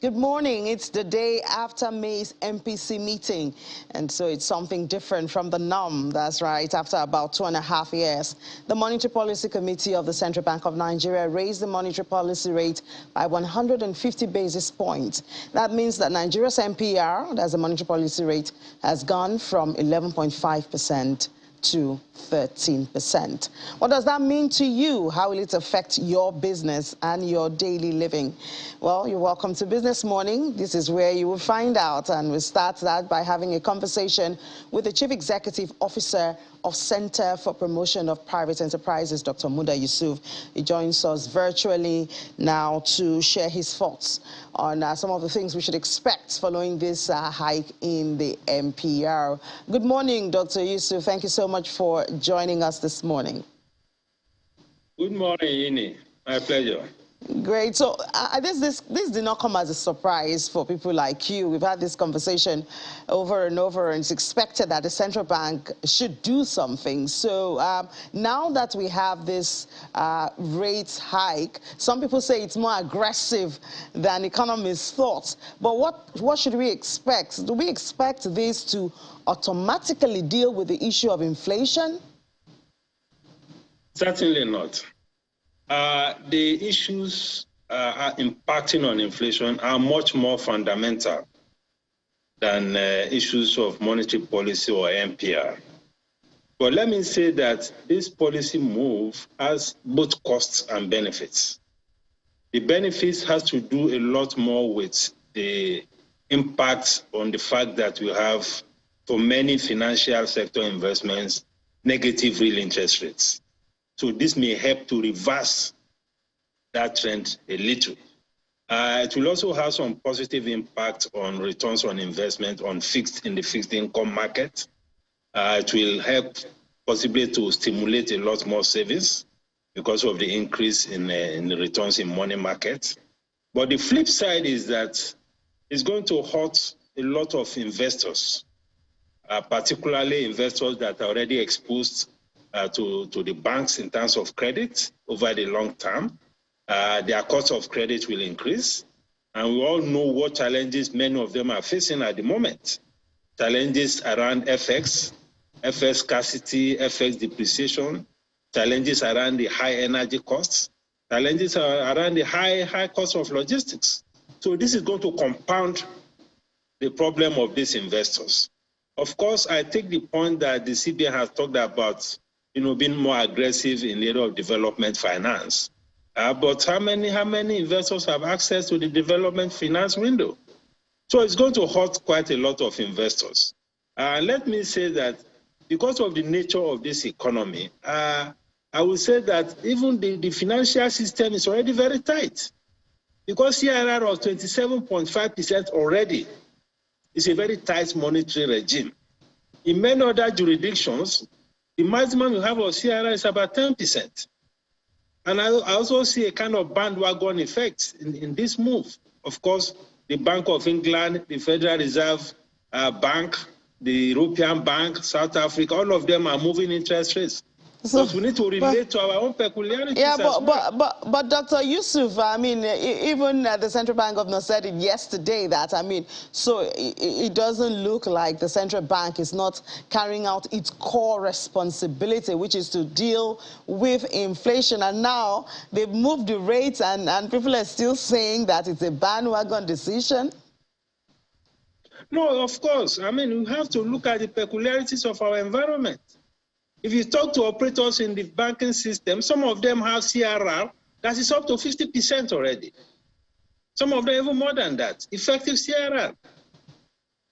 Good morning. It's the day after May's MPC meeting, and so it's something different from the norm. That's right. After about 2.5 years, the Monetary Policy Committee of the Central Bank of Nigeria raised the monetary policy rate by 150 basis points. That means that Nigeria's MPR, that's the monetary policy rate, has gone from 11.5% to 13%. What does that mean to you? How will it affect your business and your daily living? Well, you're welcome to Business Morning. This is where you will find out, and we'll start that by having a conversation with the Chief Executive Officer of Center for Promotion of Private Enterprises, Dr. Muda Yusuf. He joins us virtually now to share his thoughts on some of the things we should expect following this hike in the MPR. Good morning, Dr. Yusuf. Thank you so much for joining us this morning. Good morning, Ini. My pleasure. Great. So this did not come as a surprise for people like you. We've had this conversation over and over, and it's expected that the central bank should do something. So now that we have this rate hike, some people say it's more aggressive than economists thought. But what should we expect? Do we expect this to automatically deal with the issue of inflation? Certainly not. The issues impacting on inflation are much more fundamental than issues of monetary policy or MPR. But let me say that this policy move has both costs and benefits. The benefits has to do a lot more with the impact on the fact that we have, for many financial sector investments, negative real interest rates. So this may help to reverse that trend a little. It will also have some positive impact on returns on investment in the fixed income market. It will help possibly to stimulate a lot more savings because of the increase in the returns in money market. But the flip side is that it's going to hurt a lot of investors, particularly investors that are already exposed to the banks in terms of credit over the long term. Their cost of credit will increase. And we all know what challenges many of them are facing at the moment. Challenges around FX scarcity, FX depreciation, challenges around the high energy costs, challenges around the high cost of logistics. So this is going to compound the problem of these investors. Of course, I take the point that the CBN has talked about being more aggressive in the area of development finance. But how many investors have access to the development finance window? So it's going to hurt quite a lot of investors. Let me say that because of the nature of this economy, I would say that even the financial system is already very tight. Because CRR of 27.5% already is a very tight monetary regime. In many other jurisdictions, the maximum you have of CRR is about 10%. And I also see a kind of bandwagon effect in this move. Of course, the Bank of England, the Federal Reserve Bank, the European Bank, South Africa, all of them are moving interest rates. So we need to relate to our own peculiarities. Yeah, but Dr. Yusuf, I mean, even the central bank governor said it yesterday that, so it doesn't look like the central bank is not carrying out its core responsibility, which is to deal with inflation. And now they've moved the rates, and people are still saying that it's a bandwagon decision. No, of course. We have to look at the peculiarities of our environment. If you talk to operators in the banking system, some of them have CRR that is up to 50% already. Some of them even more than that, effective CRR.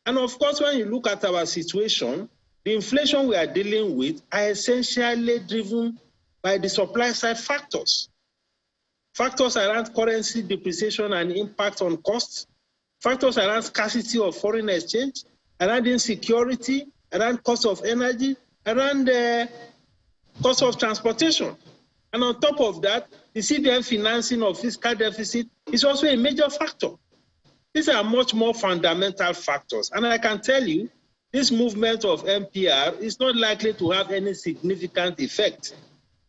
And of course, when you look at our situation, the inflation we are dealing with are essentially driven by the supply side factors. Factors around currency depreciation and impact on costs, factors around scarcity of foreign exchange, around insecurity, around cost of energy, around the cost of transportation. And on top of that, the CBN financing of fiscal deficit is also a major factor. These are much more fundamental factors. And I can tell you, this movement of MPR is not likely to have any significant effect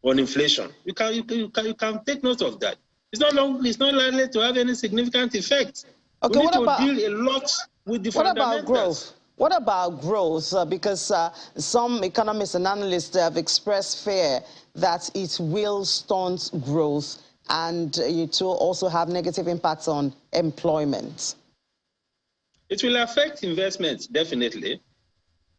on inflation. You can take note of that. It's not likely to have any significant effect Okay, We need to deal a lot with the fundamentals. What about growth? Because some economists and analysts have expressed fear that it will stunt growth and it will also have negative impacts on employment. It will affect investments, definitely,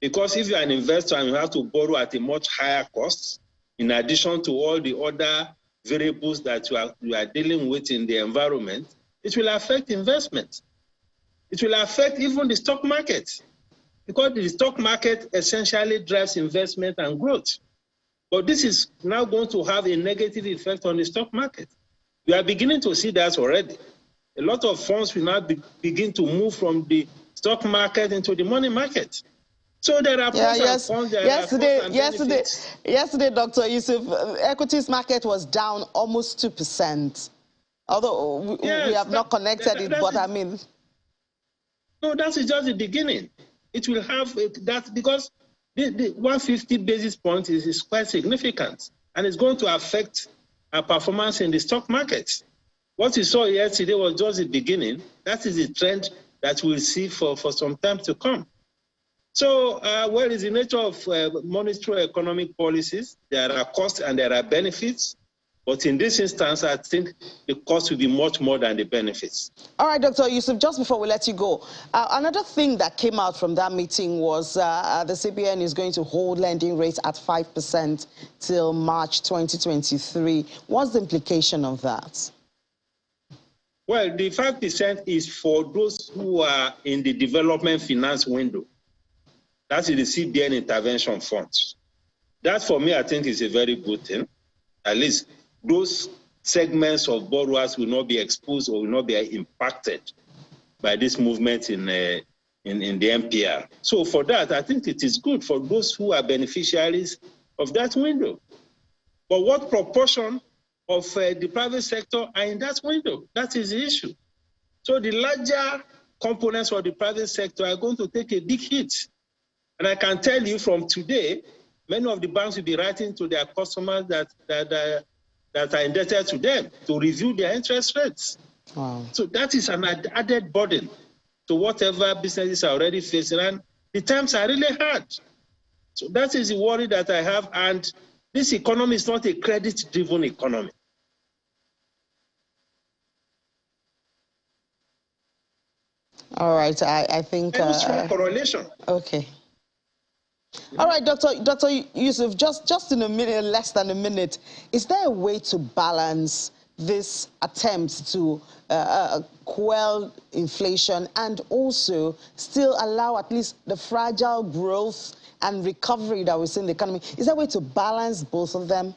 because if you're an investor and you have to borrow at a much higher cost, in addition to all the other variables that you are dealing with in the environment, it will affect investment. It will affect even the stock market, because the stock market essentially drives investment and growth. But this is now going to have a negative effect on the stock market. We are beginning to see that already. A lot of funds will now begin to move from the stock market into the money market. So there are pros and cons, yesterday, Dr. Yusuf, equities market was down almost 2%. Although we have not connected it, but I mean... No, that is just the beginning. It will have that because the 150 basis points is quite significant, and it's going to affect our performance in the stock market. What we saw yesterday was just the beginning. That is the trend that we'll see for some time to come. So, what is the nature of monetary economic policies? There are costs and there are benefits. But in this instance, I think the cost will be much more than the benefits. All right, Dr. Yusuf, just before we let you go, another thing that came out from that meeting was the CBN is going to hold lending rates at 5% till March 2023. What's the implication of that? Well, the 5% is for those who are in the development finance window. That is the CBN intervention funds. That, for me, I think is a very good thing. At least those segments of borrowers will not be exposed or will not be impacted by this movement in the MPR. So for that, I think it is good for those who are beneficiaries of that window. But what proportion of the private sector are in that window? That is the issue. So the larger components of the private sector are going to take a big hit. And I can tell you from today, many of the banks will be writing to their customers that are indebted to them to review their interest rates. Wow. So that is an added burden to whatever businesses are already facing. And the times are really hard. So that is the worry that I have. And this economy is not a credit-driven economy. All right, I think... Very strong correlation. Okay. All right, Dr. Yusuf, just in a minute, less than a minute, is there a way to balance this attempt to quell inflation and also still allow at least the fragile growth and recovery that we see in the economy? Is there a way to balance both of them?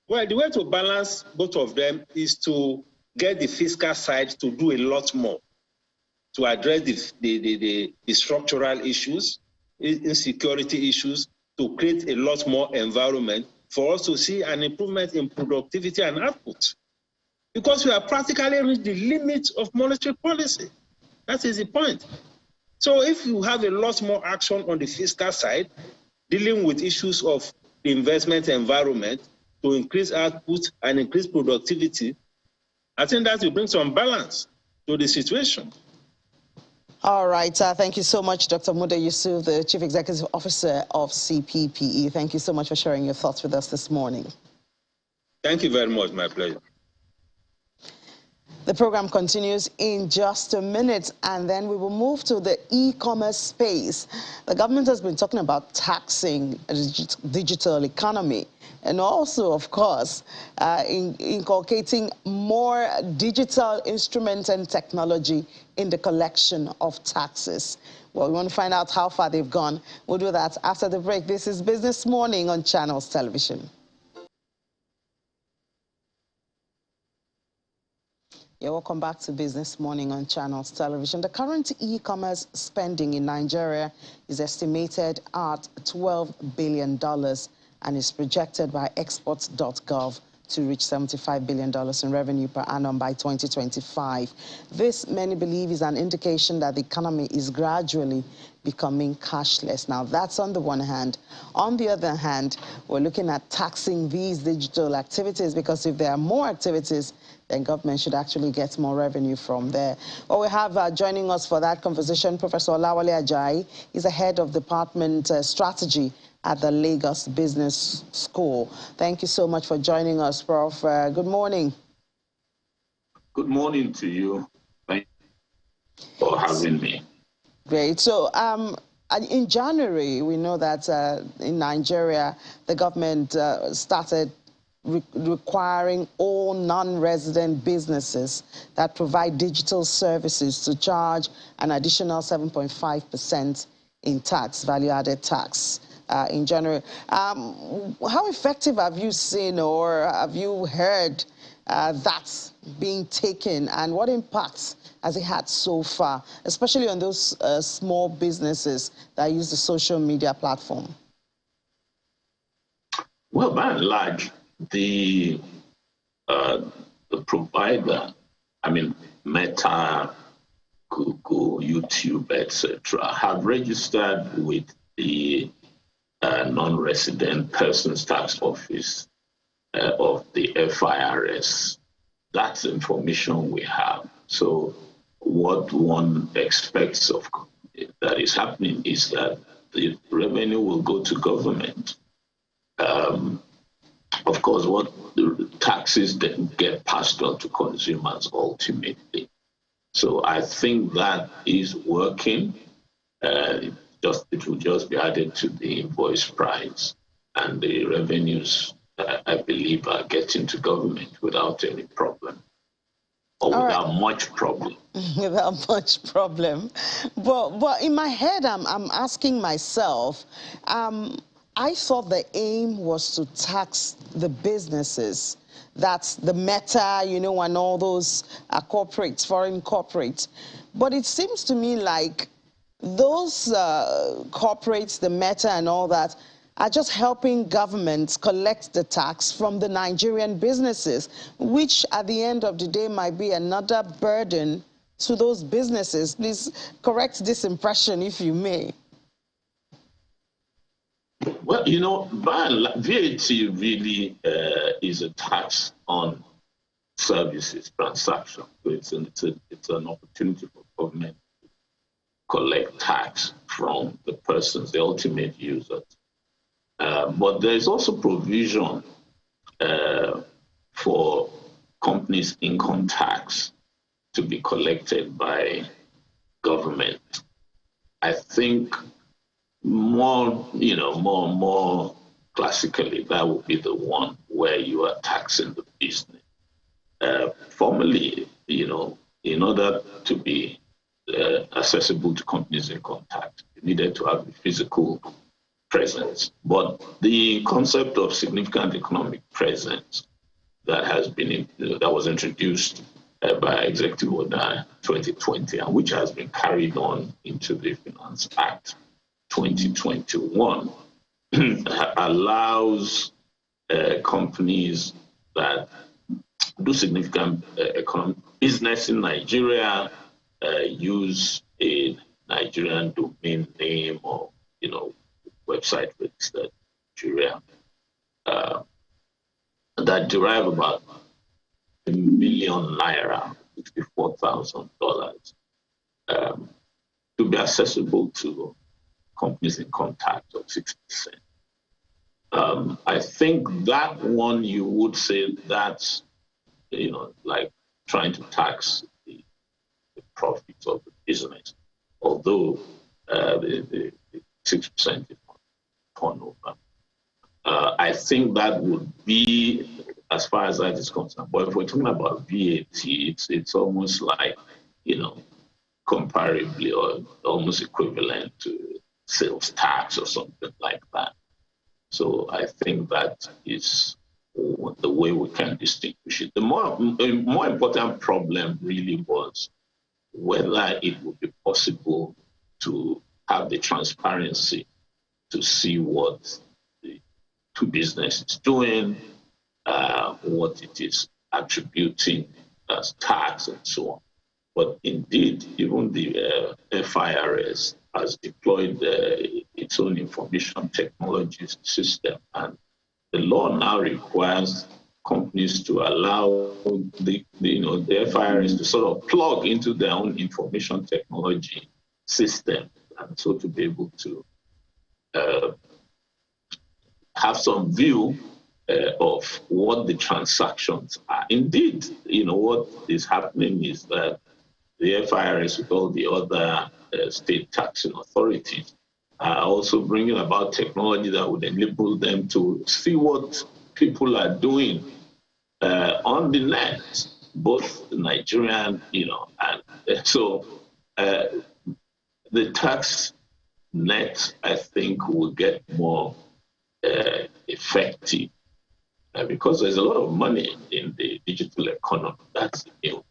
Well, the way to balance both of them is to get the fiscal side to do a lot more to address the structural issues, insecurity issues, to create a lot more environment for us to see an improvement in productivity and output. Because we are practically reached the limit of monetary policy. That is the point. So if you have a lot more action on the fiscal side, dealing with issues of the investment environment to increase output and increase productivity, I think that will bring some balance to the situation. All right. Thank you so much, Dr. Muda Yusuf, the Chief Executive Officer of CPPE. Thank you so much for sharing your thoughts with us this morning. Thank you very much. My pleasure. The program continues in just a minute, and then we will move to the e-commerce space. The government has been talking about taxing the digital economy and also, of course, inculcating more digital instruments and technology in the collection of taxes. Well, we want to find out how far they've gone. We'll do that after the break. This is Business Morning on Channels Television. Yeah, welcome back to Business Morning on Channels Television. The current e-commerce spending in Nigeria is estimated at $12 billion and is projected by exports.gov to reach $75 billion in revenue per annum by 2025. This, many believe, is an indication that the economy is gradually becoming cashless. Now, that's on the one hand. On the other hand, we're looking at taxing these digital activities, because if there are more activities, then government should actually get more revenue from there. Well, we have joining us for that conversation, Professor Olawale Ajayi. He's the head of Department Strategy at the Lagos Business School. Thank you so much for joining us, Prof. Good morning. Good morning to you. Thank you for having me. Great. So in January, we know that in Nigeria, the government started requiring all non-resident businesses that provide digital services to charge an additional 7.5% in tax, value-added tax, in January. How effective have you seen or have you heard that being taken, and what impacts has it had so far, especially on those small businesses that use the social media platform? Well, by and large, the provider, I mean, Meta, Google, YouTube, etc., have registered with the non-resident persons tax office of the FIRS. That's information we have. So what one expects of that is happening is that the revenue will go to government. Of course, what the taxes then get passed on to consumers ultimately. So I think that is working. It will just be added to the invoice price, and the revenues, I believe, are getting to government without any problem, or without much problem. Without much problem. But in my head, I'm asking myself, I thought the aim was to tax the businesses. That's the Meta, you know, and all those corporates, foreign corporates. But it seems to me like those corporates, the Meta and all that, are just helping governments collect the tax from the Nigerian businesses, which at the end of the day might be another burden to those businesses. Please correct this impression, if you may. Well, you know, VAT really is a tax on services, transactions. So it's an opportunity for government to collect tax from the persons, the ultimate users. But there is also provision for companies' income tax to be collected by government. I think more classically, that would be the one where you are taxing the business. Formally, you know, in order to be accessible to companies' income tax, you needed to have a physical presence. But the concept of significant economic presence that was introduced by Executive Order 2020, and which has been carried on into the Finance Act 2021, allows companies that do significant economic business in Nigeria use a Nigerian domain name or, you know, website registered in Nigeria that derive about ₦1 million, $64,000, to be accessible to companies in contact of 6%. I think that one, you would say that's, you know, like trying to tax the profits of the business, although the 6% is turnover. I think that would be, as far as that is concerned. But if we're talking about VAT, it's almost like, you know, comparably or almost equivalent to sales tax or something like that. So I think that is the way we can distinguish it. The more important problem really was whether it would be possible to have the transparency to see what the two businesses doing, what it is attributing as tax and so on. But indeed, even the FIRS has deployed its own information technology system, and the law now requires companies to allow the FIRS to sort of plug into their own information technology system, and so to be able to have some view of what the transactions are. Indeed, what is happening is that the FIRS with all the other state taxing authorities are also bringing about technology that would enable them to see what people are doing on the net, both Nigerian, and so the tax net, I think, will get more effective because there's a lot of money in the digital economy. That's the new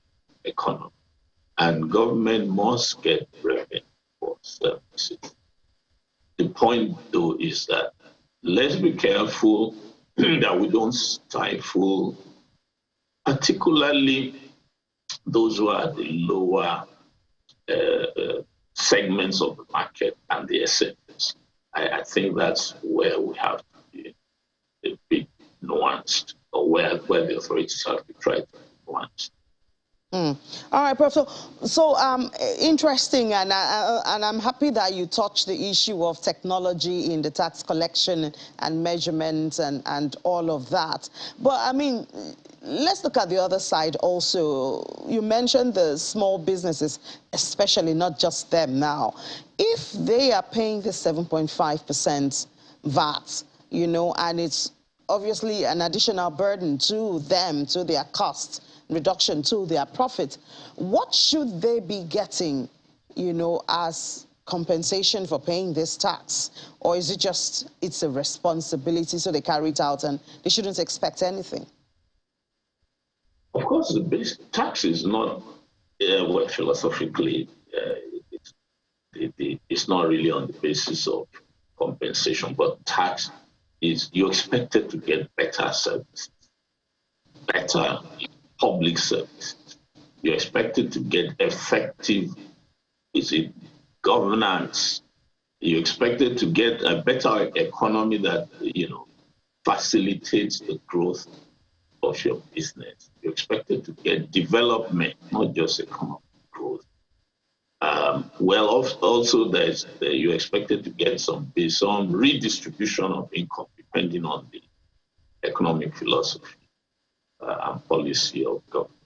economy. And government must get revenue for services. The point, though, is that let's be careful that we don't stifle, particularly those who are the lower segments of the market and the SMEs. I think that's where we have to be a bit nuanced, or where the authorities have to try to be nuanced. All right, Prof. So interesting, and I'm happy that you touched the issue of technology in the tax collection and measurement and all of that. But I mean, let's look at the other side also. You mentioned the small businesses, especially, not just them now. If they are paying the 7.5% VAT, and it's obviously an additional burden to them, to their costs, reduction to their profit, what should they be getting, as compensation for paying this tax? Or is it just, it's a responsibility, so they carry it out and they shouldn't expect anything? Of course, the base tax is not, philosophically, it's not really on the basis of compensation, but tax is, you're expected to get better services, better public services. You're expected to get effective, governance. You're expected to get a better economy that, facilitates the growth of your business. You're expected to get development, not just economic growth. Also you're expected to get some redistribution of income depending on the economic philosophy and policy of government.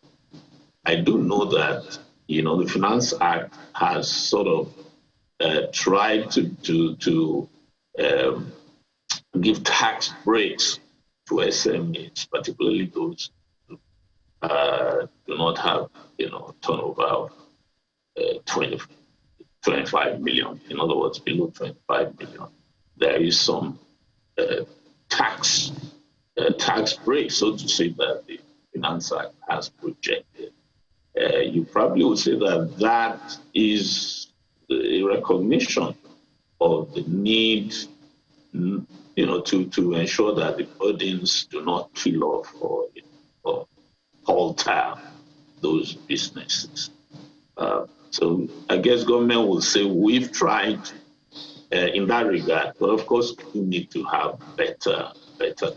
I do know that, the Finance Act has sort of tried to give tax breaks to SMEs, particularly those who do not have, turnover of 25 million. In other words, below 25 million. There is some tax break, so to say, that the Finance Act has projected. You probably would say that is a recognition of the need, to ensure that the burdens do not kill off or alter those businesses. So I guess government will say we've tried in that regard, but of course we need to have better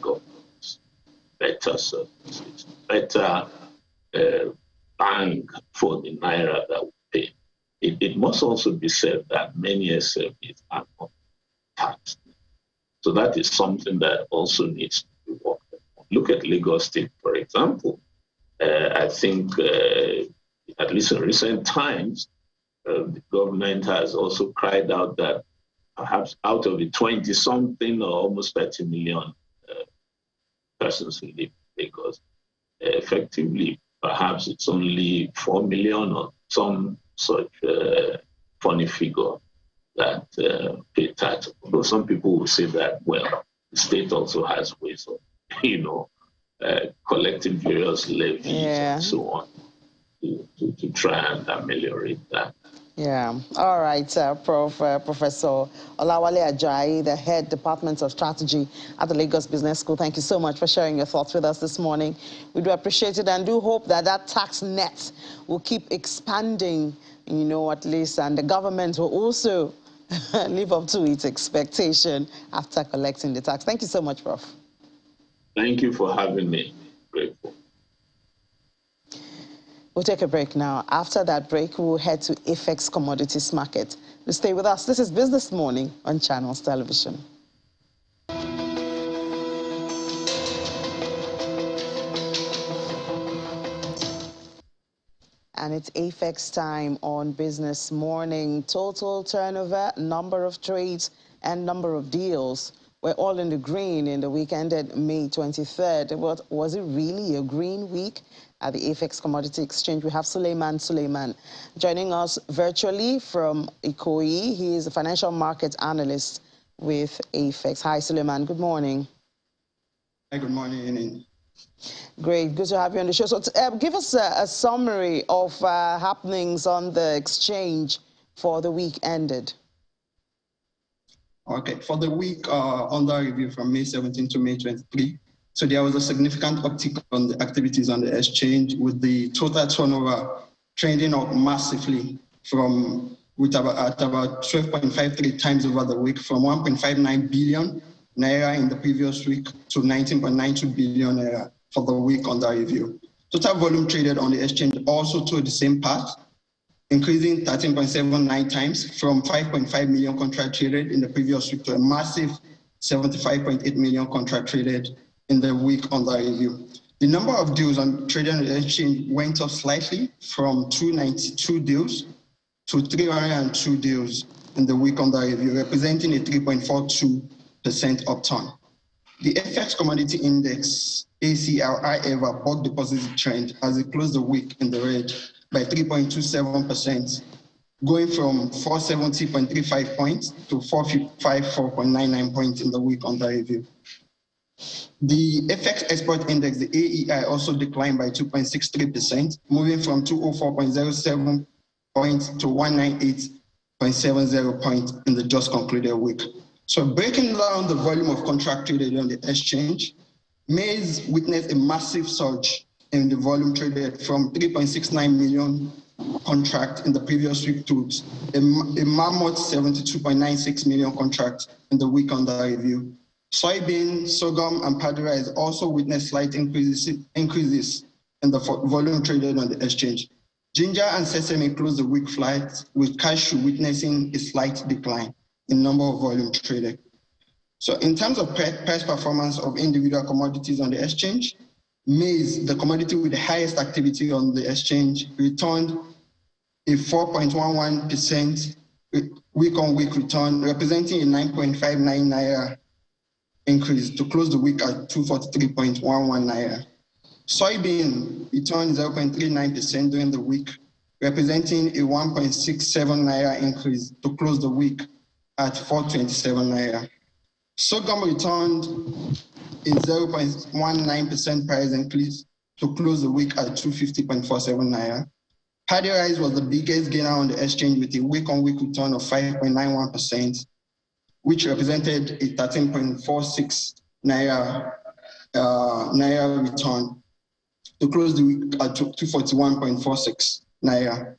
governance, better services, better bang for the naira that we pay. It must also be said that many SMEs are not taxed. So that is something that also needs to be worked on. Look at Lagos State, for example. I think, at least in recent times, the government has also cried out that perhaps out of the 20-something or almost 30 million persons who live in Lagos, effectively, perhaps it's only 4 million or some such funny figure that pay tax. But some people will say that, well, the state also has ways of, collecting various levies and so on to try and ameliorate that. Yeah. All right, Professor Olawale Ajayi, the head Department of Strategy at the Lagos Business School. Thank you so much for sharing your thoughts with us this morning. We do appreciate it and do hope that that tax net will keep expanding, at least, and the government will also live up to its expectation after collecting the tax. Thank you so much, Prof. Thank you for having me. grateful. We'll take a break now. After that break, we'll head to AFEX Commodities Market. Stay with us. This is Business Morning on Channels Television. And it's AFEX time on Business Morning. Total turnover, number of trades, and number of deals were all in the green in the week ended May 23rd. Was it really a green week? At the AFEX Commodity Exchange, we have Suleiman joining us virtually from Ikoyi. He is a financial market analyst with AFEX. Hi, Suleiman. Good morning. Hi, good morning. Great. Good to have you on the show. So give us a summary of happenings on the exchange for the week ended. Okay. For the week under review from May 17 to May 23, so there was a significant uptick on the activities on the exchange, with the total turnover trending up massively at about 12.53 times over the week, from 1.59 billion naira in the previous week to 19.92 billion naira for the week under review. Total volume traded on the exchange also took the same path, increasing 13.79 times from 5.5 million contract traded in the previous week to a massive 75.8 million contract traded in the week under review. The number of deals traded on the exchange went up slightly from 292 deals to 302 deals in the week under review, representing a 3.42% upturn. The AFEX Commodity Index, ACL, however, bucked the positive trend as it closed the week in the red by 3.27%, going from 470.35 points to 454.99 points in the week under review. The AFEX Export Index, the AEI, also declined by 2.63%, moving from 204.07 points to 198.70 points in the just concluded week. So breaking down the volume of contract traded on the exchange, Maize witnessed a massive surge in the volume traded from 3.69 million contract in the previous week to a mammoth 72.96 million contract in the week under review. Soybean, sorghum, and paddy rice also witnessed slight increases in the volume traded on the exchange. Ginger and sesame closed the week flat, with cashew witnessing a slight decline in number of volume traded. So in terms of price performance of individual commodities on the exchange, maize, the commodity with the highest activity on the exchange, returned a 4.11% week-on-week return, representing a 9.59 naira increase to close the week at 243.11 naira. Soybean returned 0.39% during the week, representing a 1.67 naira increase to close the week at 427 naira. Sorghum returned a 0.19% price increase to close the week at 250.47 naira. Paddy rice was the biggest gainer on the exchange with a week-on-week return of 5.91%, which represented a 13.46 naira return to close the week at 241.46 naira.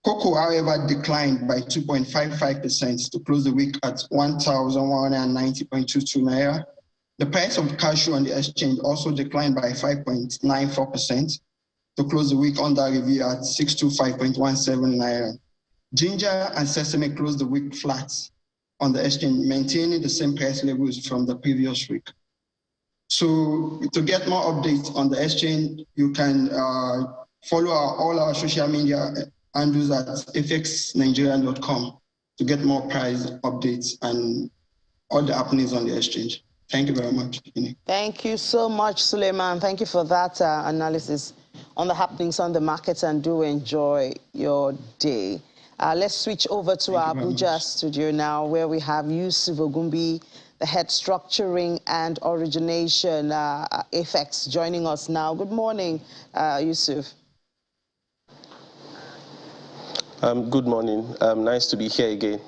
Cocoa, however, declined by 2.55% to close the week at 1,190.22 naira. The price of cashew on the exchange also declined by 5.94% to close the week under review at 625.17 naira. Ginger and sesame closed the week flat on the exchange, maintaining the same price levels from the previous week. So to get more updates on the exchange, you can follow all our social media handles at afexnigerian.com to get more price updates and all the happenings on the exchange. Thank you very much. Thank you so much, Suleiman. Thank you for that analysis on the happenings on the markets, and do enjoy your day. Let's switch over to our Abuja studio now, where we have Yusuf Ogumbi, the head structuring and origination AFEX, joining us now. Good morning, Yusuf. Good morning. Nice to be here again.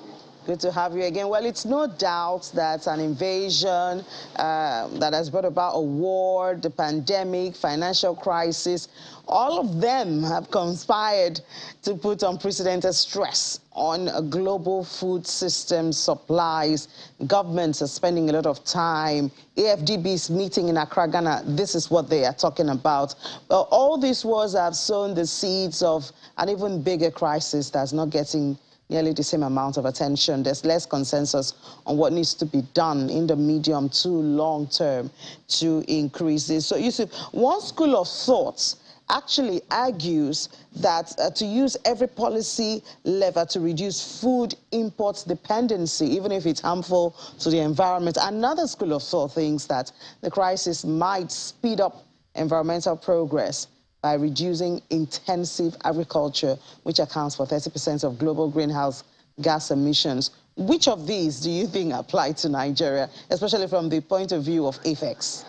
Good to have you again. Well, it's no doubt that an invasion that has brought about a war, the pandemic, financial crisis, all of them have conspired to put unprecedented stress on global food system supplies. Governments are spending a lot of time. AFDB is meeting in Accra, Ghana. This is what they are talking about. Well, all these wars have sown the seeds of an even bigger crisis that's not getting nearly the same amount of attention. There's less consensus on what needs to be done in the medium to long term to increase this. So you see, one school of thought actually argues that to use every policy lever to reduce food import dependency, even if it's harmful to the environment. Another school of thought thinks that the crisis might speed up environmental progress by reducing intensive agriculture, which accounts for 30% of global greenhouse gas emissions. Which of these do you think apply to Nigeria, especially from the point of view of AFEX?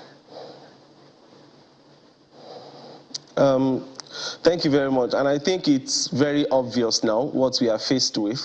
Thank you very much. And I think it's very obvious now what we are faced with.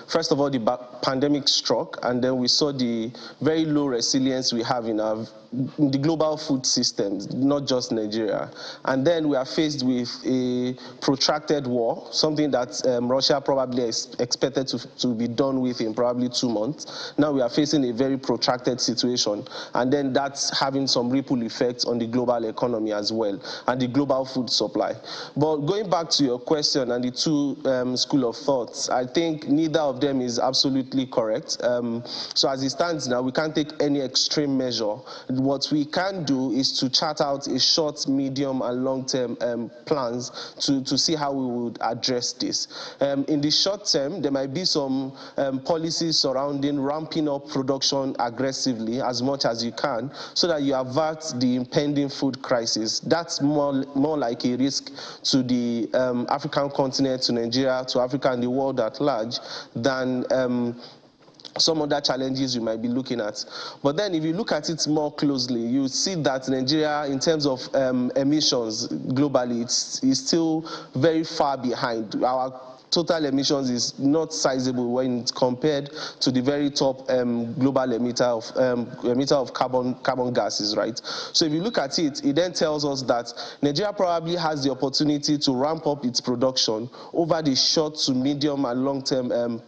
First of all, the pandemic struck, and then we saw the very low resilience we have in the global food systems, not just Nigeria. And then we are faced with a protracted war, something that Russia probably expected to be done with in probably 2 months. Now we are facing a very protracted situation, and then that's having some ripple effects on the global economy as well, and the global food supply. But going back to your question and the two school of thoughts, I think neither of them is absolutely correct. So as it stands now, we can't take any extreme measure. What we can do is to chart out a short, medium, and long-term plans to see how we would address this. In the short term, there might be some policies surrounding ramping up production aggressively as much as you can, so that you avert the impending food crisis. That's more like a risk to the African continent, to Nigeria, to Africa and the world at large than some other challenges you might be looking at. But then if you look at it more closely, you see that Nigeria, in terms of emissions globally, is still very far behind. Our total emissions is not sizable when it's compared to the very top global emitter of carbon gases, right? So if you look at it, it then tells us that Nigeria probably has the opportunity to ramp up its production over the short to medium and long-term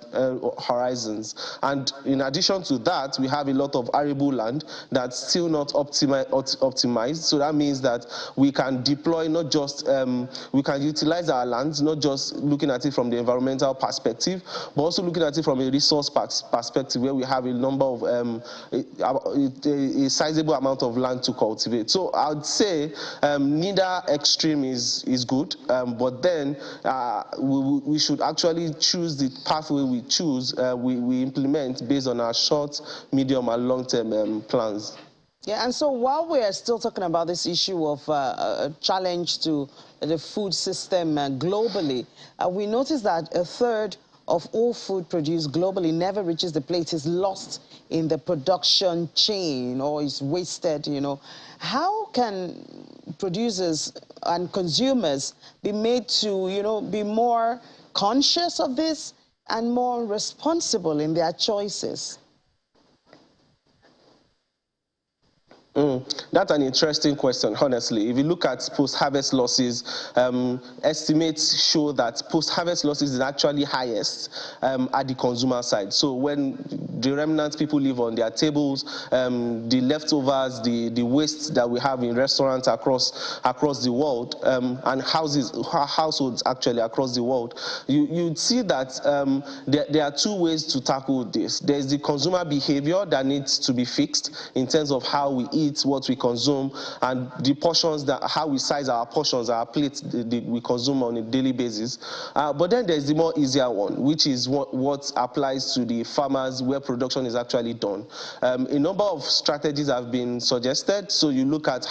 horizons. And in addition to that, we have a lot of arable land that's still not optimized. So that means that we can deploy not just, we can utilize our lands, not just looking at it from the environmental perspective, but also looking at it from a resource perspective, where we have a number of a sizable amount of land to cultivate. So I would say neither extreme is good, but then we should actually choose the pathway we choose, we implement based on our short, medium, and long-term plans. Yeah, and so while we are still talking about this issue of a challenge to the food system globally, we notice that a third of all food produced globally never reaches the plate, is lost in the production chain or is wasted, you know. How can producers and consumers be made to, you know, be more conscious of this and more responsible in their choices? That's an interesting question, honestly. If you look at post-harvest losses, estimates show that post-harvest losses is actually highest at the consumer side. So when the remnants people leave on their tables, the leftovers, the waste that we have in restaurants across the world, and households actually across the world, you'd see that there are two ways to tackle this. There's the consumer behavior that needs to be fixed in terms of how we eat, what we consume, and the portions, how we size our portions, our plates we consume on a daily basis. But then there's the more easier one, which is what applies to the farmers, where production is actually done. A number of strategies have been suggested. So you look at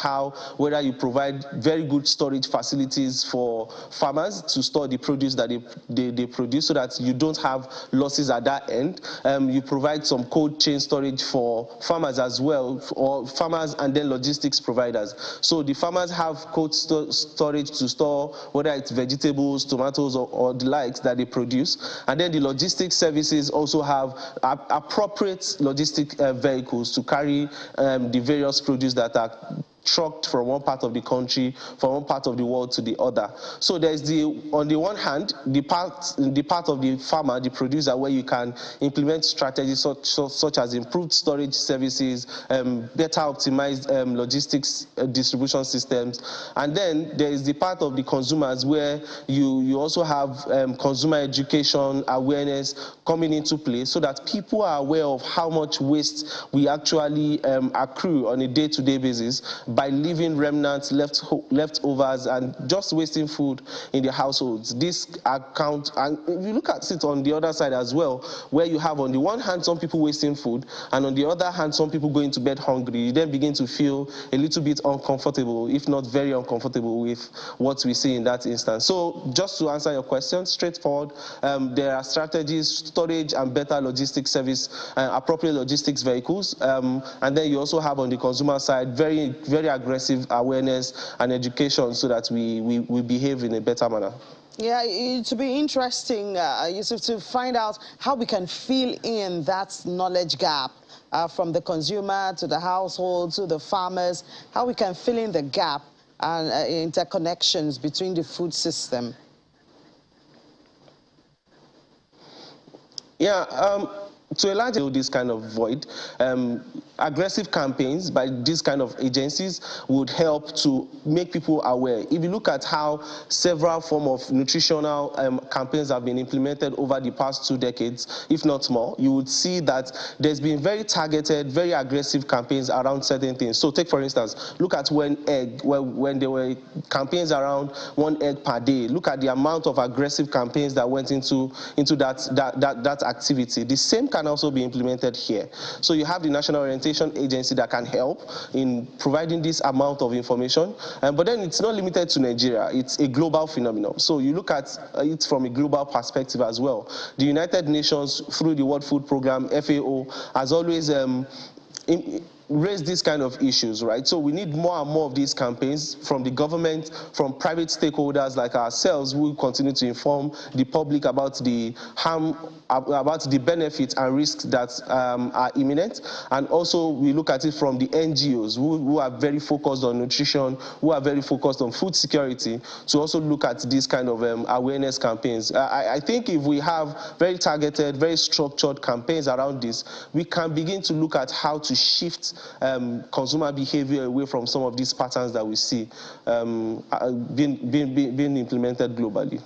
whether you provide very good storage facilities for farmers to store the produce that they produce, so that you don't have losses at that end. You provide some cold chain storage for farmers as well, or farmers farmers and then logistics providers. So the farmers have cold storage to store whether it's vegetables, tomatoes, or the likes that they produce. And then the logistics services also have appropriate logistic vehicles to carry the various produce that are trucked from one part of the country, from one part of the world to the other. So there's on the one hand, the part of the farmer, the producer, where you can implement strategies such as improved storage services, better optimized logistics distribution systems. And then there is the part of the consumers where you also have consumer education, awareness coming into play so that people are aware of how much waste we actually accrue on a day-to-day basis by leaving remnants, leftovers, and just wasting food in their households. This account, and if you look at it on the other side as well, where you have on the one hand some people wasting food, and on the other hand some people going to bed hungry, you then begin to feel a little bit uncomfortable, if not very uncomfortable, with what we see in that instance. So just to answer your question, straightforward, there are strategies, storage and better logistics service, appropriate logistics vehicles, and then you also have on the consumer side very aggressive awareness and education so that we behave in a better manner. Yeah, it would be interesting, Yusuf, to find out how we can fill in that knowledge gap from the consumer to the household to the farmers, how we can fill in the gap and interconnections between the food system. Yeah, to a large extent, this kind of void, aggressive campaigns by these kind of agencies would help to make people aware. If you look at how several forms of nutritional campaigns have been implemented over the past 2 decades, if not more, you would see that there's been very targeted, very aggressive campaigns around certain things. So take, for instance, look at when there were campaigns around 1 egg per day. Look at the amount of aggressive campaigns that went into that activity. The same can also be implemented here. So you have the National Orientation Agency that can help in providing this amount of information, but then it's not limited to Nigeria. It's a global phenomenon. So you look at it from a global perspective as well. The United Nations, through the World Food Programme, FAO, has always raise these kind of issues, right? So we need more and more of these campaigns from the government, from private stakeholders like ourselves, who continue to inform the public about the harm, about the benefits and risks that are imminent. And also we look at it from the NGOs who are very focused on nutrition, who are very focused on food security, to also look at these kind of awareness campaigns. I think if we have very targeted, very structured campaigns around this, we can begin to look at how to shift consumer behavior away from some of these patterns that we see being implemented globally.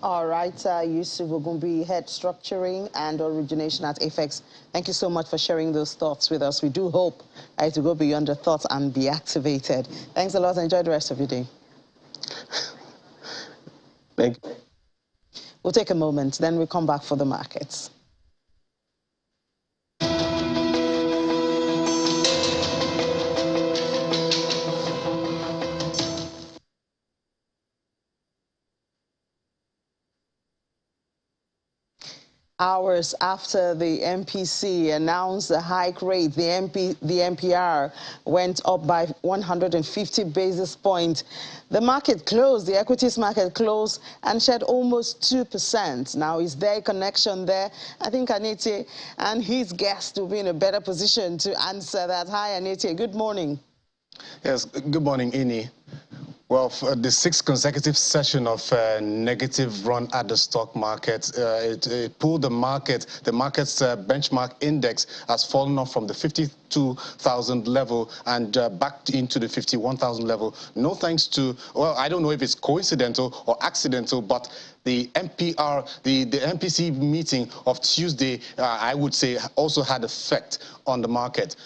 All right, Yusuf Ogumbi, Head Structuring and Origination at AFEX. Thank you so much for sharing those thoughts with us. We do hope to go beyond the thoughts and be activated. Thanks a lot. Enjoy the rest of your day. Thank you. We'll take a moment, then we'll come back for the markets. Hours after the MPC announced the hike rate, the MPR went up by 150 basis points. The market closed, the equities market closed and shed almost 2%. Now, is there a connection there? I think Anete and his guest will be in a better position to answer that. Hi, Anete. Good morning. Yes, good morning, Ini. Well, for the 6th consecutive session of negative run at the stock market, it pulled the market. The market's benchmark index has fallen off from the 52,000 level and back into the 51,000 level. No thanks to, well, I don't know if it's coincidental or accidental, but the MPR, the MPC meeting of Tuesday, I would say, also had effect on the market.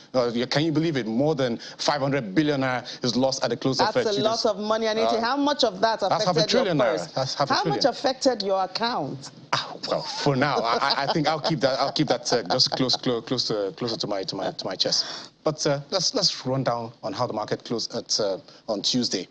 Can you believe it? More than 500 billion is lost at the close of That's a lot of money, Anete. How much of that affected your purse? That's half a How trillion. much affected your account? Well, for now, I think I'll keep that just closer to my chest. But let's run down on how the market closed on Tuesday.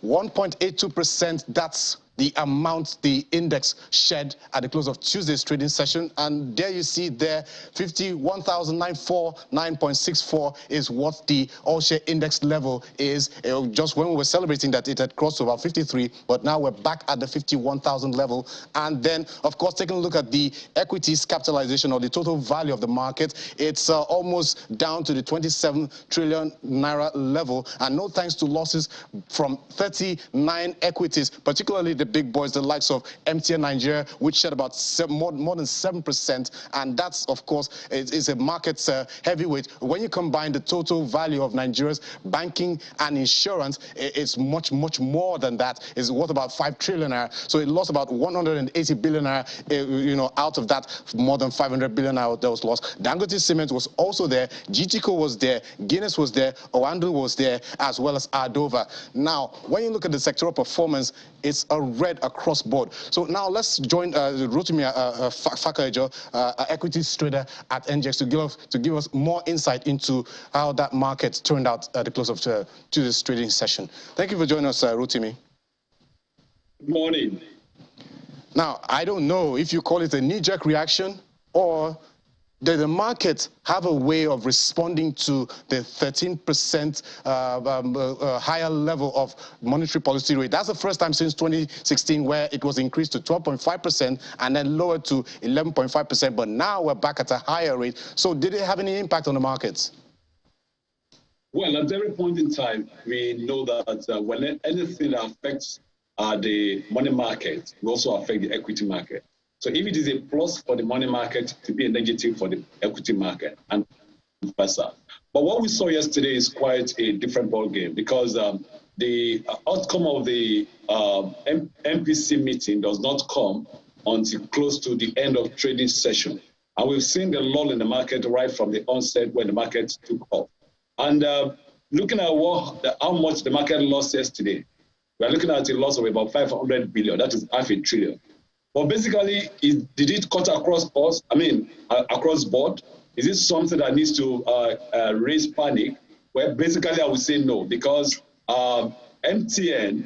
1.82%. That's the amount the index shed at the close of Tuesday's trading session. And there you see there, 51,949.64 is what the all-share index level is. Just when we were celebrating that it had crossed to about 53, but now we're back at the 51,000 level. And then, of course, taking a look at the equities capitalization or the total value of the market, it's almost down to the 27 trillion naira level, and no thanks to losses from 39 equities, particularly the big boys, the likes of MTN Nigeria, which shed about more than 7%, and that's, of course, is a market heavyweight. When you combine the total value of Nigeria's banking and insurance, it's much more than that. It's worth about 5 trillion naira. So it lost about 180 billion naira, out of that, more than 500 billion naira that was lost. Dangote Cement was also there, GTCO was there, Guinness was there, Oando was there, as well as Ardova. Now, when you look at the sectoral performance, it's a red across board. So now let's join Rotimi Fakaejo, equities trader at NGX, to give us more insight into how that market turned out at the close of Tuesday's trading session. Thank you for joining us, Rotimi. Good morning. Now, I don't know if you call it a knee-jerk reaction, or did the market have a way of responding to the 13% higher level of monetary policy rate? That's the first time since 2016 where it was increased to 12.5% and then lowered to 11.5%, but now we're back at a higher rate. So did it have any impact on the markets? Well, at every point in time, we know that when anything that affects the money market will also affect the equity market. So if it is a plus for the money market, to be a negative for the equity market, and vice versa. But what we saw yesterday is quite a different ballgame, because the outcome of the MPC meeting does not come until close to the end of trading session. And we've seen the lull in the market right from the onset when the market took off. And looking at how much the market lost yesterday, we're looking at a loss of about 500 billion. That is half a trillion. But basically, did it cut across board? Across board? Is it something that needs to raise panic? Well, basically, I would say no, because MTN,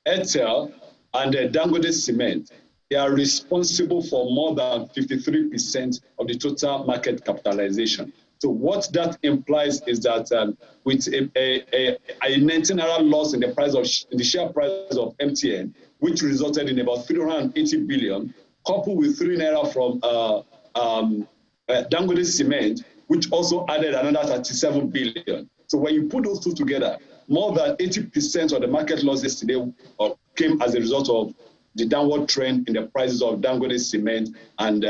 Airtel, and Dangote Cement, they are responsible for more than 53% of the total market capitalization. So what that implies is that with a 19 naira loss in the share price of MTN, which resulted in about 380 billion, coupled with 3 naira from Dangote Cement, which also added another 37 billion. So when you put those two together, more than 80% of the market loss yesterday came as a result of the downward trend in the prices of Dangote Cement and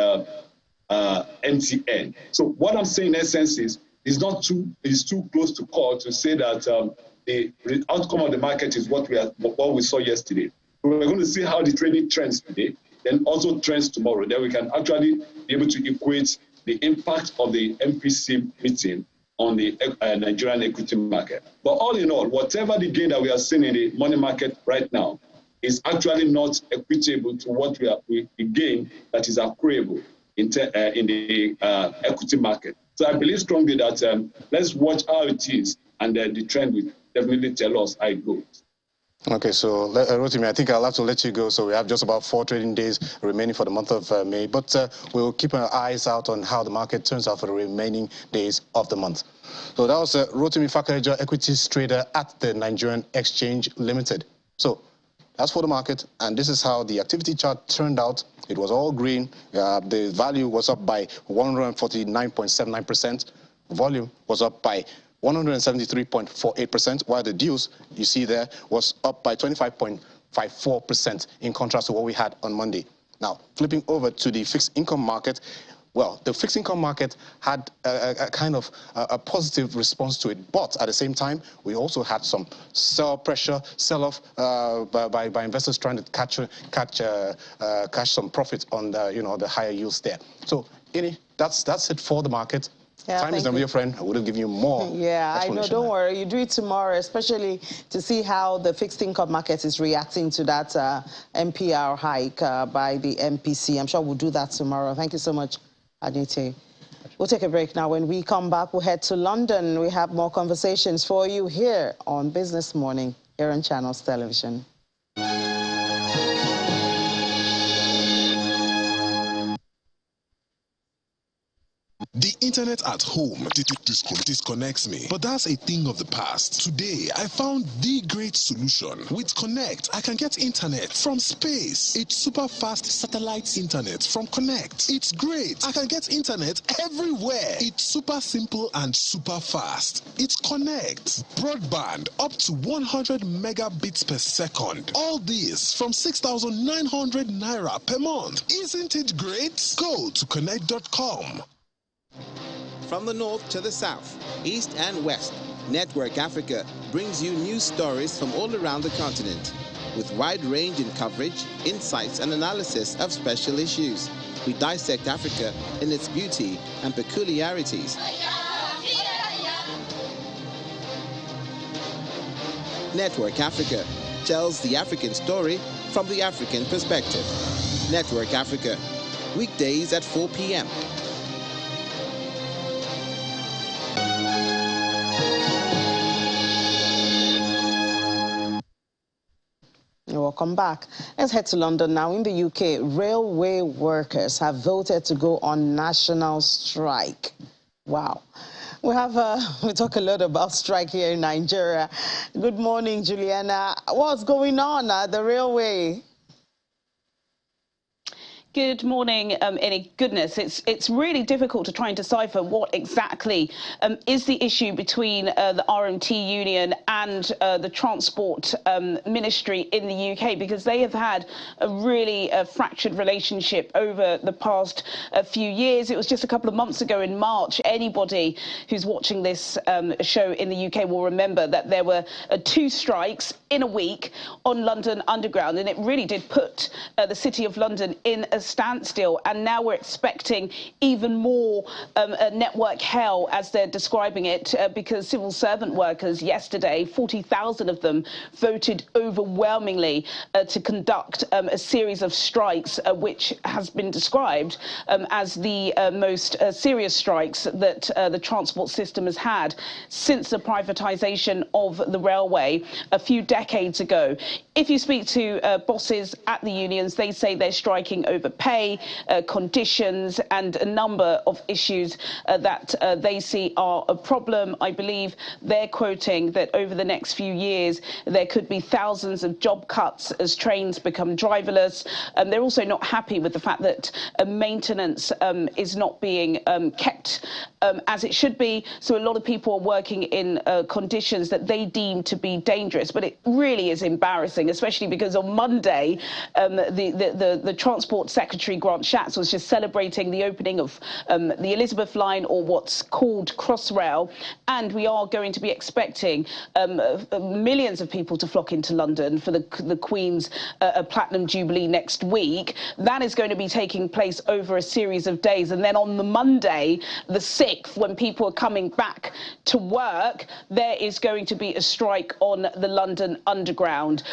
MTN. So what I'm saying in essence is too close to call to say that the outcome of the market is what we saw yesterday. We're going to see how the trading trends today, then also trends tomorrow. Then we can actually be able to equate the impact of the MPC meeting on the Nigerian equity market. But all in all, whatever the gain that we are seeing in the money market right now is actually not equitable to what we gain that is accruable in the equity market. So I believe strongly that let's watch how it is, and the trend will definitely tell us how it goes. Okay, so Rotimi, I think I'll have to let you go. So we have just about 4 trading days remaining for the month of May, but we'll keep our eyes out on how the market turns out for the remaining days of the month. So that was Rotimi Fakaejo, equities trader at the Nigerian Exchange Limited. So that's for the market, and this is how the activity chart turned out. It was all green. The value was up by 149.79%. Volume was up by 173.48%, while the deals, you see there, was up by 25.54% in contrast to what we had on Monday. Now, flipping over to the fixed income market, well, the fixed income market had a kind of a positive response to it, but at the same time, we also had some sell-off by investors trying to catch some profit on the higher yields there. So, Ini, that's it for the market. Yeah, time is not your friend. I would have given you more. Yeah, I know. Don't worry. You do it tomorrow, especially to see how the fixed income market is reacting to that MPR hike by the MPC. I'm sure we'll do that tomorrow. Thank you so much, Aditi. We'll take a break now. When we come back, we'll head to London. We have more conversations for you here on Business Morning, here on Channels Television. The internet at home disconnects me, but that's a thing of the past. Today, I found the great solution. With Connect, I can get internet from space. It's super fast satellite internet from Connect. It's great. I can get internet everywhere. It's super simple and super fast. It's Connect. Broadband up to 100 megabits per second. All this from 6,900 naira per month. Isn't it great? Go to connect.com. From the north to the south, east and west, Network Africa brings you news stories from all around the continent. With wide-ranging coverage, insights and analysis of special issues, we dissect Africa in its beauty and peculiarities. Network Africa tells the African story from the African perspective. Network Africa, weekdays at 4 p.m. Welcome back. Let's head to London now. In the UK, railway workers have voted to go on national strike. Wow. We talk a lot about strike here in Nigeria. Good morning, Juliana. What's going on at the railway? Good morning, Innie. Goodness, it's really difficult to try and decipher what exactly is the issue between the RMT union and the Transport Ministry in the UK, because they have had a really fractured relationship over the past few years. It was just a couple of months ago in March. Anybody who's watching this show in the UK will remember that there were 2 strikes in a week on London Underground, and it really did put the City of London in a standstill. And now we're expecting even more network hell, as they're describing it, because civil servant workers yesterday, 40,000 of them, voted overwhelmingly to conduct a series of strikes, which has been described as the most serious strikes that the transport system has had since the privatisation of the railway a few decades ago. If you speak to bosses at the unions, they say they're striking over pay, conditions, and a number of issues that they see are a problem. I believe they're quoting that over the next few years there could be thousands of job cuts as trains become driverless. They're also not happy with the fact that maintenance is not being kept as it should be. So a lot of people are working in conditions that they deem to be dangerous. But it really is embarrassing, especially because on Monday the Transport Secretary Grant Shapps was just celebrating the opening of the Elizabeth line, or what's called Crossrail, and we are going to be expecting millions of people to flock into London for the Queen's Platinum Jubilee next week. That is going to be taking place over a series of days, and then on the Monday, the 6th, when people are coming back to work, there is going to be a strike on the London Underground.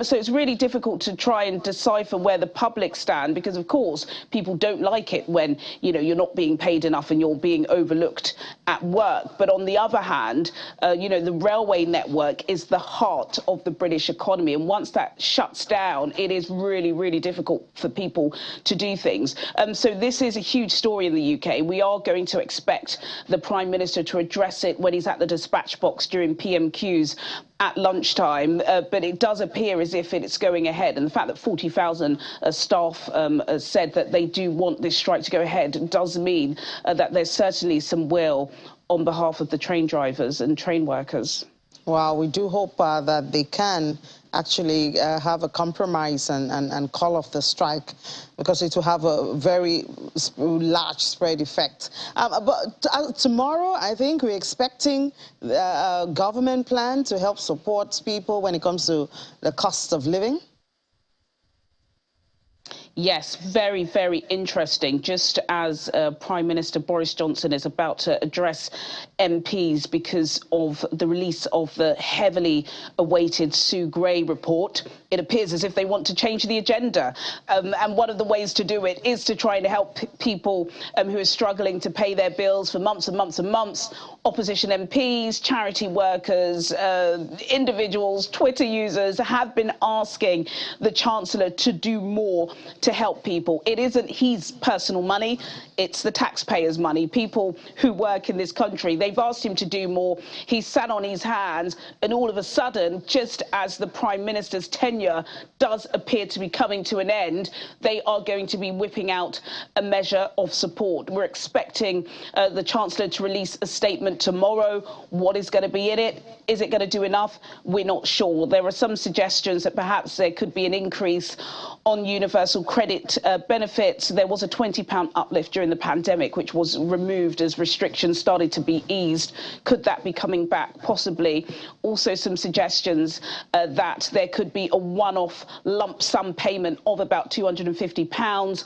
So it's really difficult to try and decipher where the public stand, because of course people don't like it when, you know, you're not being paid enough and you're being overlooked at work. But on the other hand, you know, the railway network is the heart of the British economy, and once that shuts down, it is really, really difficult for people to do things. So this is a huge story in the UK. We are going to expect the Prime Minister to address it when he's at the dispatch box during PMQs at lunchtime, but it does appear as if it's going ahead, and the fact that 40,000 staff said that they do want this strike to go ahead does mean that there's certainly some will on behalf of the train drivers and train workers. Well, we do hope that they can actually have a compromise and call off the strike, because it will have a very large spread effect. But tomorrow, I think we're expecting a government plan to help support people when it comes to the cost of living. Yes, very, very interesting. Just as Prime Minister Boris Johnson is about to address MPs because of the release of the heavily awaited Sue Gray report, it appears as if they want to change the agenda. And one of the ways to do it is to try and help people who are struggling to pay their bills for months and months and months. Opposition MPs, charity workers, individuals, Twitter users have been asking the Chancellor to do more to help people. It isn't his personal money, it's the taxpayers' money, people who work in this country. They've asked him to do more. He's sat on his hands, and all of a sudden, just as the Prime Minister's tenure does appear to be coming to an end, they are going to be whipping out a measure of support. We're expecting the Chancellor to release a statement tomorrow. What is going to be in it? Is it going to do enough? We're not sure. There are some suggestions that perhaps there could be an increase on universal credit benefits. There was a £20 uplift during the pandemic, which was removed as restrictions started to be eased. Could that be coming back? Possibly. Also some suggestions that there could be a one-off lump sum payment of about £250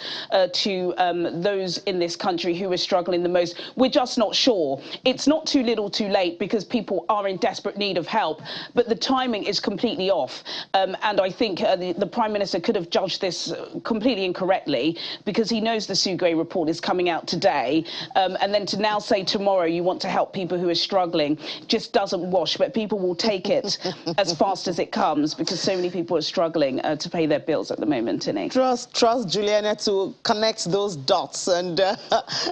to those in this country who are struggling the most. We're just not sure. It's not too little too late because people are in desperate need of help, but the timing is completely off. And I think the Prime Minister could have judged this completely incorrectly because he knows the Sugoi report is coming out today. And then to now say tomorrow you want to help people who are struggling just doesn't wash, but people will take it as fast as it comes because so many people are struggling to pay their bills at the moment, Tinny. Trust Juliana to connect those dots, and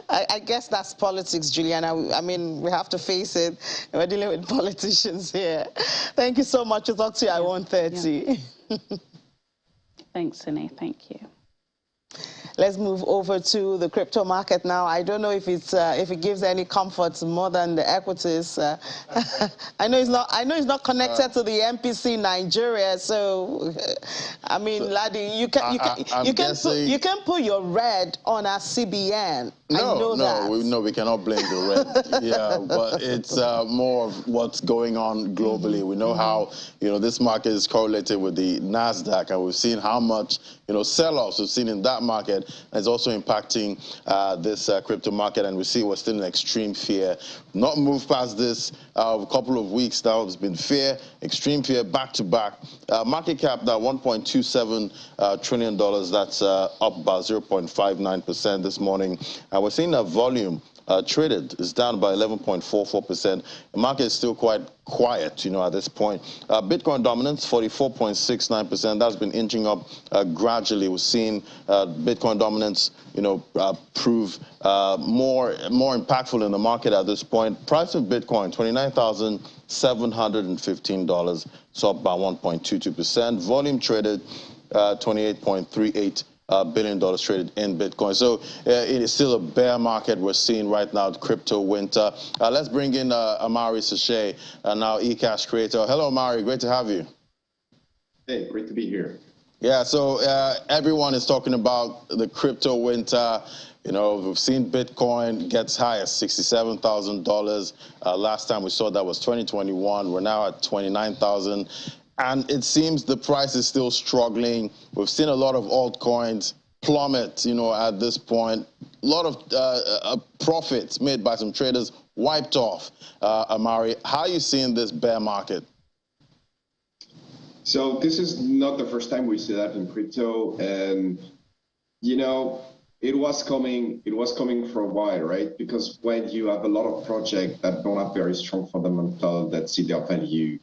I guess that's politics, Juliana. I mean, we have to face it. We're dealing with politicians here. Thank you so much. We'll talk to you at 1:30. Yeah. Thanks, Tinny. Thank you. Let's move over to the crypto market now. I don't know if it gives any comfort more than the equities. I know it's not connected to the MPC Nigeria. So, I mean, Ladi, you can put your red on our CBN. No, we cannot blame the red. Yeah, but it's more of what's going on globally. We know how this market is correlated with the Nasdaq, and we've seen how much sell-offs we've seen in that market. And it's also impacting this crypto market, and we see we're still in extreme fear. Not moved past this a couple of weeks now. It's been fear, extreme fear, back to back. Market cap now $1.27 trillion. That's up about 0.59% this morning. We're seeing that volume traded is down by 11.44%. The market is still quite quiet, at this point. Bitcoin dominance, 44.69%. That's been inching up gradually. We're seeing Bitcoin dominance, prove more impactful in the market at this point. Price of Bitcoin, $29,715. It's up by 1.22%. Volume traded, 28.38 billion traded in Bitcoin. So it is still a bear market we're seeing right now, crypto winter. Let's bring in Amari Sachet, now eCash creator. Hello, Amari. Great to have you. Hey, great to be here. Yeah, so everyone is talking about the crypto winter. We've seen Bitcoin gets high as $67,000. Last time we saw that was 2021. We're now at 29,000. And it seems the price is still struggling. We've seen a lot of altcoins plummet, at this point. A lot of profits made by some traders wiped off. Amari, how are you seeing this bear market? So this is not the first time we see that in crypto. And, it was coming for a while, right? Because when you have a lot of projects that don't have very strong fundamentals, that see their value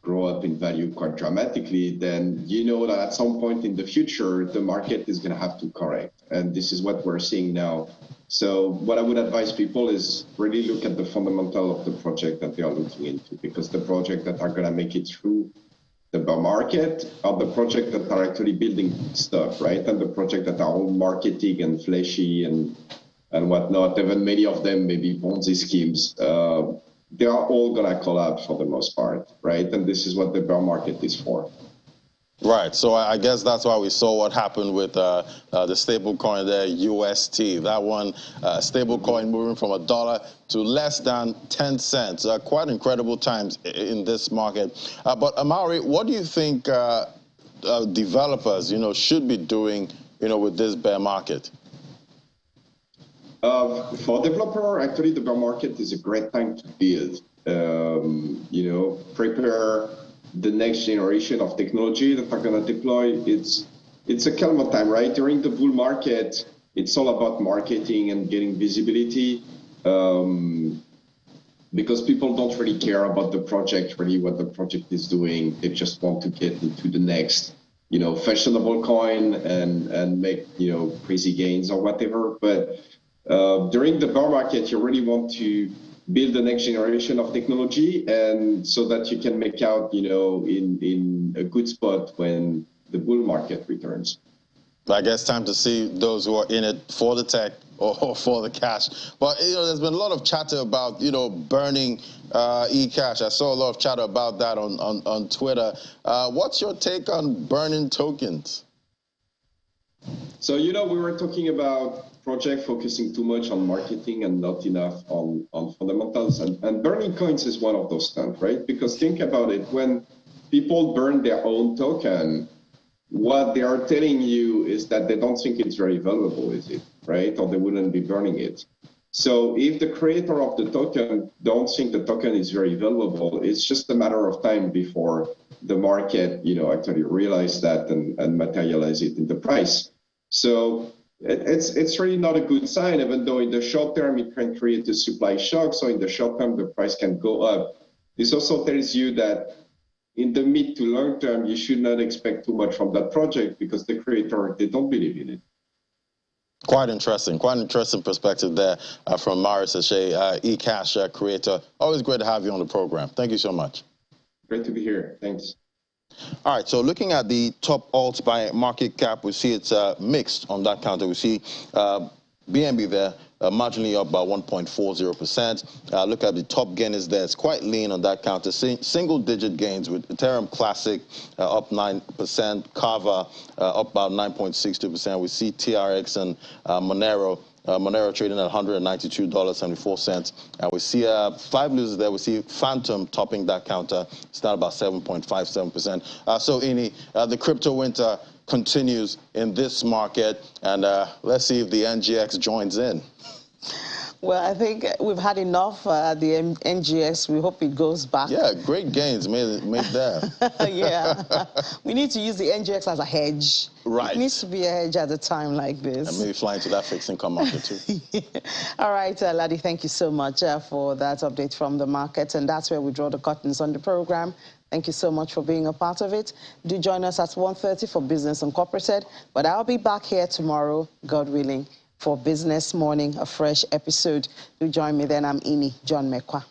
grow up in value quite dramatically, then that at some point in the future, the market is going to have to correct. And this is what we're seeing now. So what I would advise people is really look at the fundamental of the project that they are looking into, because the projects that are going to make it through the bear market are the projects that are actually building stuff, right? And the projects that are all marketing and flashy and whatnot, even many of them maybe Ponzi schemes, they are all going to collapse for the most part, right? And this is what the bear market is for. Right. So I guess that's why we saw what happened with the stable coin there, UST. That one stable coin moving from $1 to less than 10 cents. Quite incredible times in this market. But Amari, what do you think developers, should be doing, with this bear market? For developer, actually, the bear market is a great time to build. Prepare the next generation of technology that are going to deploy. It's a calmer time, right? During the bull market, it's all about marketing and getting visibility, because people don't really care about the project, really what the project is doing. They just want to get into the next fashionable coin and make, crazy gains or whatever. But during the bear market, you really want to build the next generation of technology, and so that you can make out, in a good spot when the bull market returns. I guess time to see those who are in it for the tech or for the cash. But, there's been a lot of chatter about, burning e-cash. I saw a lot of chatter about that on Twitter. What's your take on burning tokens? So, we were talking about project focusing too much on marketing and not enough on fundamentals. And burning coins is one of those things, right? Because think about it, when people burn their own token, what they are telling you is that they don't think it's very valuable, is it, right? Or they wouldn't be burning it. So if the creator of the token don't think the token is very valuable, it's just a matter of time before the market, actually realize that and materialize it in the price. So it's really not a good sign, even though in the short term it can create a supply shock. So in the short term, the price can go up. This also tells you that in the mid to long term, you should not expect too much from that project because the creator, they don't believe in it. Quite interesting perspective there from Maurice Ashe, eCash creator. Always great to have you on the program. Thank you so much. Great to be here. Thanks. All right, so looking at the top alts by market cap, we see it's mixed on that counter. We see BNB there, marginally up by 1.40%. Look at the top gainers there. It's quite lean on that counter. Single-digit gains with Ethereum Classic up 9%, Kava up about 9.62%. We see TRX and Monero. Monero trading at $192.74. And we see 5 losers there. We see Phantom topping that counter. It's down about 7.57%. So, Ini, the crypto winter continues in this market, and let's see if the NGX joins in. Well, I think we've had enough at the NGX. We hope it goes back. Yeah, great gains made there. Yeah. We need to use the NGX as a hedge. Right. It needs to be a hedge at a time like this. And maybe fly into that fixed income market too. All right, Ladi, thank you so much for that update from the market. And that's where we draw the curtains on the program. Thank you so much for being a part of it. Do join us at 1:30 for Business Incorporated. But I'll be back here tomorrow, God willing, for Business Morning, a fresh episode. Do join me then. I'm Ini John Mekwa.